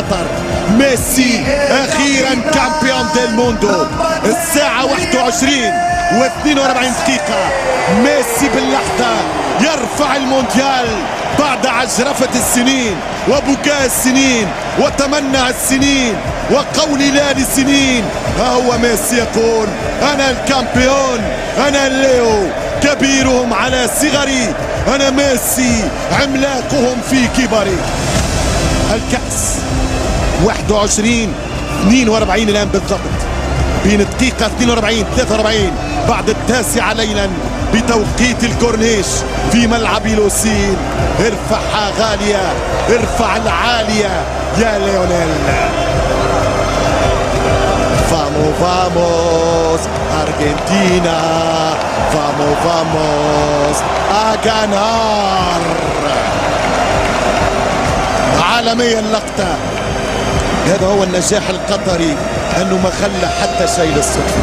قطر. ميسي اخيرا كامبيون ديل موندو. الساعة 21 و42 دقيقة. ميسي باللحظة يرفع المونديال بعد عجرفة السنين وبكاء السنين وتمنع السنين وقول لا للسنين. ها هو ميسي يقول أنا الكامبيون، أنا الليو، كبيرهم على صغري، أنا ميسي عملاقهم في كبري. الكأس 21-42 الآن بالضبط، بين دقيقة 42-43 بعد 9 ليلا بتوقيت الكورنيش في ملعب لوسيل. ارفعها غالية، ارفع العالية يا ليونيل. فامو فاموس أرجنتينا، فامو فاموس أغانار. عالمية اللقطة. هذا هو النجاح القطري، أنه ما خلى حتى شيء للصدفة.